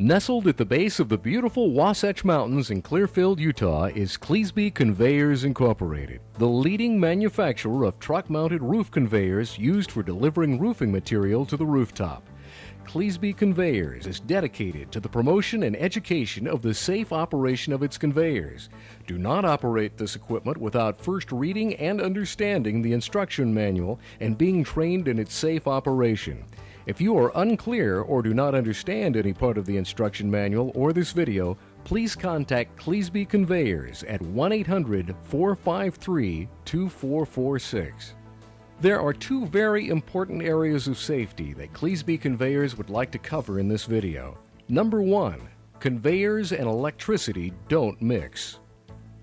Nestled at the base of the beautiful Wasatch Mountains in Clearfield, Utah is Cleesby Conveyors Incorporated, the leading manufacturer of truck-mounted roof conveyors used for delivering roofing material to the rooftop. Cleesby Conveyors is dedicated to the promotion and education of the safe operation of its conveyors. Do not operate this equipment without first reading and understanding the instruction manual and being trained in its safe operation. If you are unclear or do not understand any part of the instruction manual or this video, please contact Cleesby Conveyors at 1-800-453-2446. There are two very important areas of safety that Cleesby Conveyors would like to cover in this video. Number 1, conveyors and electricity don't mix.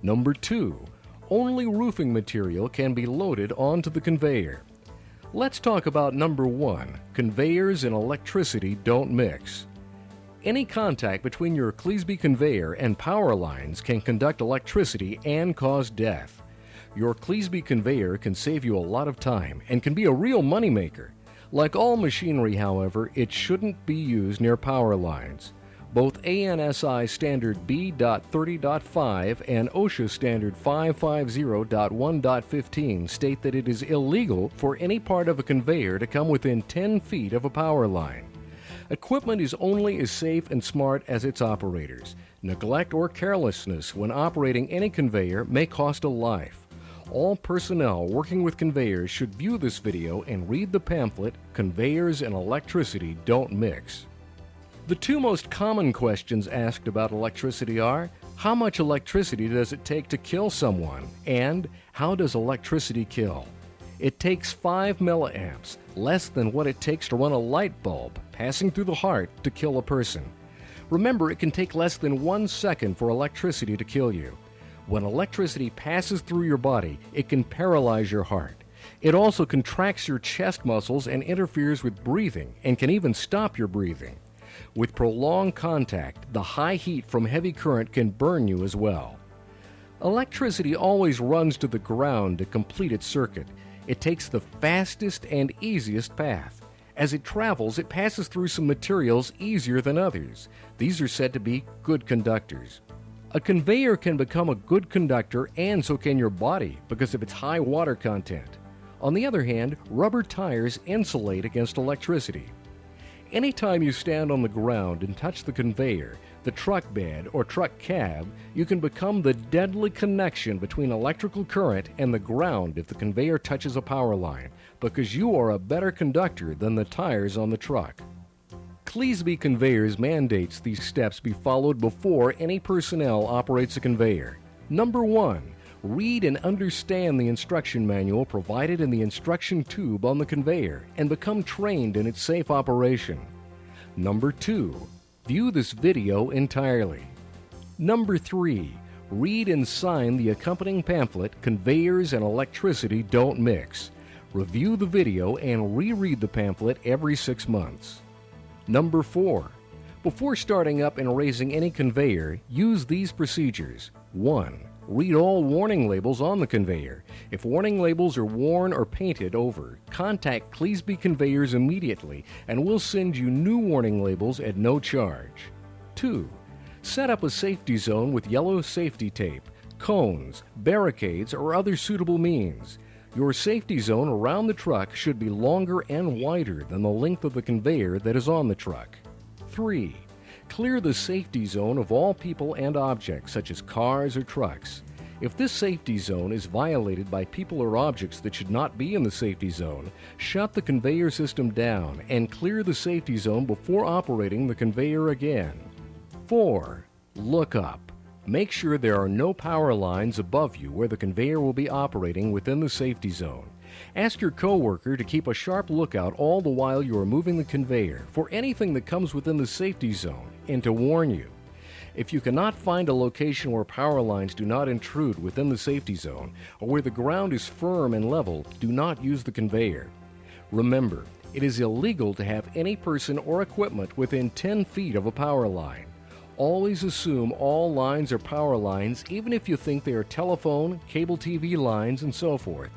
Number 2, only roofing material can be loaded onto the conveyor. Let's talk about number 1, conveyors and electricity don't mix. Any contact between your Cleesby conveyor and power lines can conduct electricity and cause death. Your Cleesby conveyor can save you a lot of time and can be a real moneymaker. Like all machinery, however, it shouldn't be used near power lines. Both ANSI Standard B.30.5 and OSHA Standard 550.1.15 state that it is illegal for any part of a conveyor to come within 10 feet of a power line. Equipment is only as safe and smart as its operators. Neglect or carelessness when operating any conveyor may cost a life. All personnel working with conveyors should view this video and read the pamphlet, Conveyors and Electricity Don't Mix. The two most common questions asked about electricity are, how much electricity does it take to kill someone? And how does electricity kill? It takes 5 milliamps, less than what it takes to run a light bulb passing through the heart to kill a person. Remember, it can take less than 1 second for electricity to kill you. When electricity passes through your body, it can paralyze your heart. It also contracts your chest muscles and interferes with breathing and can even stop your breathing. With prolonged contact, the high heat from heavy current can burn you as well. Electricity always runs to the ground to complete its circuit. It takes the fastest and easiest path. As it travels, it passes through some materials easier than others. These are said to be good conductors. A conveyor can become a good conductor, and so can your body because of its high water content. On the other hand, rubber tires insulate against electricity. Anytime you stand on the ground and touch the conveyor, the truck bed, or truck cab, you can become the deadly connection between electrical current and the ground if the conveyor touches a power line, because you are a better conductor than the tires on the truck. Cleesby Conveyors mandates these steps be followed before any personnel operates a conveyor. Number 1. Read and understand the instruction manual provided in the instruction tube on the conveyor and become trained in its safe operation. Number 2. View this video entirely. Number 3. Read and sign the accompanying pamphlet, Conveyors and Electricity Don't Mix. Review the video and reread the pamphlet every 6 months. Number 4. Before starting up and raising any conveyor, use these procedures. 1. Read all warning labels on the conveyor. If warning labels are worn or painted over, contact Cleesby Conveyors immediately and we'll send you new warning labels at no charge. 2. Set up a safety zone with yellow safety tape, cones, barricades, or other suitable means. Your safety zone around the truck should be longer and wider than the length of the conveyor that is on the truck. 3. Clear the safety zone of all people and objects, such as cars or trucks. If this safety zone is violated by people or objects that should not be in the safety zone, shut the conveyor system down and clear the safety zone before operating the conveyor again. 4. Look up. Make sure there are no power lines above you where the conveyor will be operating within the safety zone. Ask your coworker to keep a sharp lookout all the while you are moving the conveyor for anything that comes within the safety zone and to warn you. If you cannot find a location where power lines do not intrude within the safety zone or where the ground is firm and level, do not use the conveyor. Remember, it is illegal to have any person or equipment within 10 feet of a power line. Always assume all lines are power lines, even if you think they are telephone, cable TV lines, and so forth.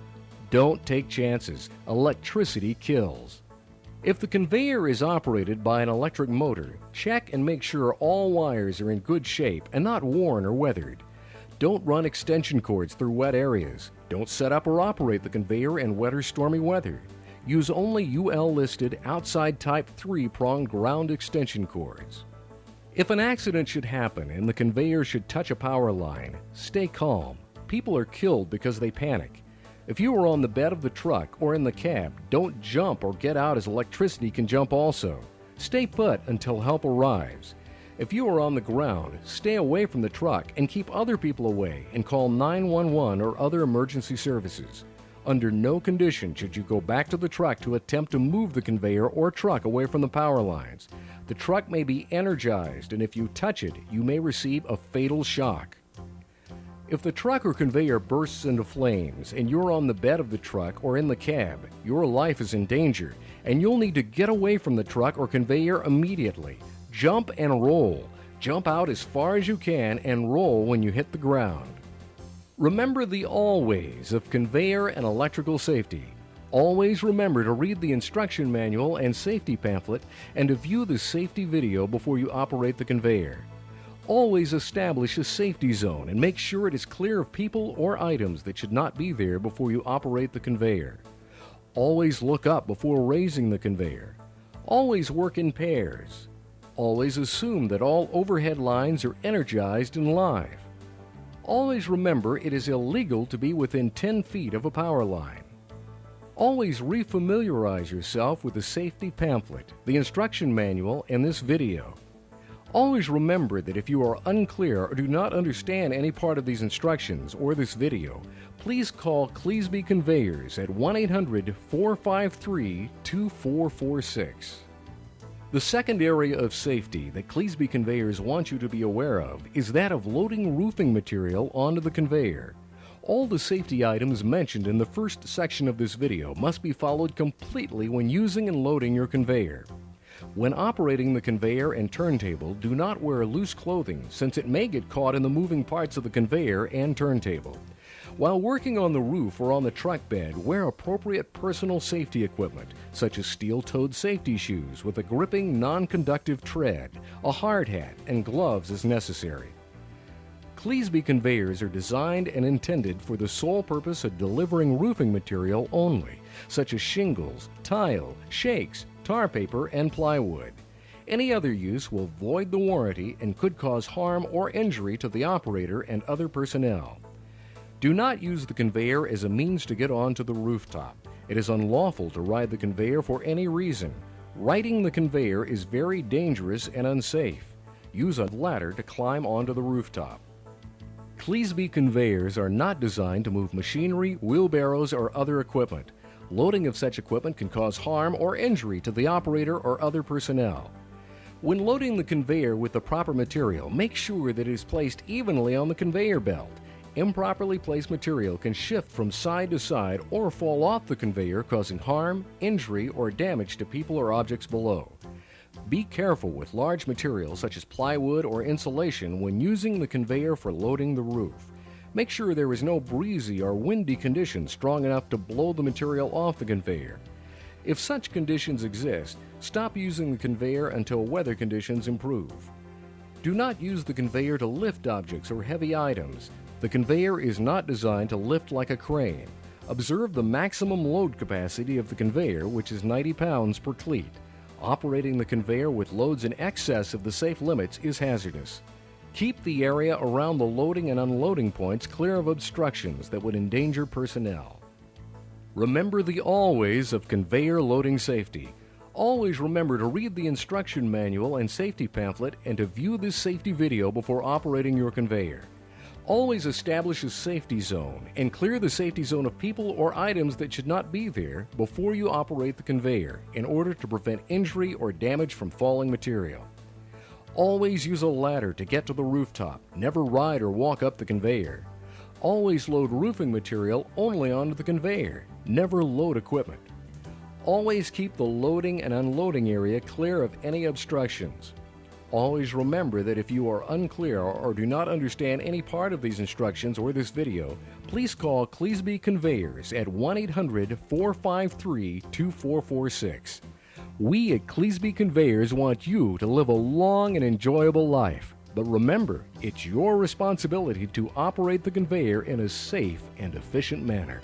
Don't take chances. Electricity kills. If the conveyor is operated by an electric motor, check and make sure all wires are in good shape and not worn or weathered. Don't run extension cords through wet areas. Don't set up or operate the conveyor in wet or stormy weather. Use only UL-listed outside Type 3-pronged ground extension cords. If an accident should happen and the conveyor should touch a power line, stay calm. People are killed because they panic. If you are on the bed of the truck or in the cab, don't jump or get out as electricity can jump also. Stay put until help arrives. If you are on the ground, stay away from the truck and keep other people away and call 911 or other emergency services. Under no condition should you go back to the truck to attempt to move the conveyor or truck away from the power lines. The truck may be energized, and if you touch it, you may receive a fatal shock. If the truck or conveyor bursts into flames and you're on the bed of the truck or in the cab, your life is in danger, and you'll need to get away from the truck or conveyor immediately. Jump and roll. Jump out as far as you can and roll when you hit the ground. Remember the always of conveyor and electrical safety. Always remember to read the instruction manual and safety pamphlet and to view the safety video before you operate the conveyor. Always establish a safety zone and make sure it is clear of people or items that should not be there before you operate the conveyor. Always look up before raising the conveyor. Always work in pairs. Always assume that all overhead lines are energized and live. Always remember it is illegal to be within 10 feet of a power line. Always refamiliarize yourself with the safety pamphlet, the instruction manual, and this video. Always remember that if you are unclear or do not understand any part of these instructions or this video, please call Cleesby Conveyors at 1-800-453-2446. The second area of safety that Cleesby Conveyors want you to be aware of is that of loading roofing material onto the conveyor. All the safety items mentioned in the first section of this video must be followed completely when using and loading your conveyor. When operating the conveyor and turntable, do not wear loose clothing since it may get caught in the moving parts of the conveyor and turntable. While working on the roof or on the truck bed, wear appropriate personal safety equipment, such as steel-toed safety shoes with a gripping, non-conductive tread, a hard hat, and gloves as necessary. Cleesby conveyors are designed and intended for the sole purpose of delivering roofing material only, such as shingles, tile, shakes, tar paper, and plywood. Any other use will void the warranty and could cause harm or injury to the operator and other personnel. Do not use the conveyor as a means to get onto the rooftop. It is unlawful to ride the conveyor for any reason. Riding the conveyor is very dangerous and unsafe. Use a ladder to climb onto the rooftop. Cleesby conveyors are not designed to move machinery, wheelbarrows, or other equipment. Loading of such equipment can cause harm or injury to the operator or other personnel. When loading the conveyor with the proper material, make sure that it is placed evenly on the conveyor belt. Improperly placed material can shift from side to side or fall off the conveyor, causing harm, injury, or damage to people or objects below. Be careful with large materials such as plywood or insulation when using the conveyor for loading the roof. Make sure there is no breezy or windy conditions strong enough to blow the material off the conveyor. If such conditions exist, stop using the conveyor until weather conditions improve. Do not use the conveyor to lift objects or heavy items. The conveyor is not designed to lift like a crane. Observe the maximum load capacity of the conveyor, which is 90 pounds per cleat. Operating the conveyor with loads in excess of the safe limits is hazardous. Keep the area around the loading and unloading points clear of obstructions that would endanger personnel. Remember the always of conveyor loading safety. Always remember to read the instruction manual and safety pamphlet and to view this safety video before operating your conveyor. Always establish a safety zone and clear the safety zone of people or items that should not be there before you operate the conveyor in order to prevent injury or damage from falling material. Always use a ladder to get to the rooftop. Never ride or walk up the conveyor. Always load roofing material only onto the conveyor. Never load equipment. Always keep the loading and unloading area clear of any obstructions. Always remember that if you are unclear or do not understand any part of these instructions or this video, please call Cleesby Conveyors at 1-800-453-2446. We at Cleesby Conveyors want you to live a long and enjoyable life. But remember, it's your responsibility to operate the conveyor in a safe and efficient manner.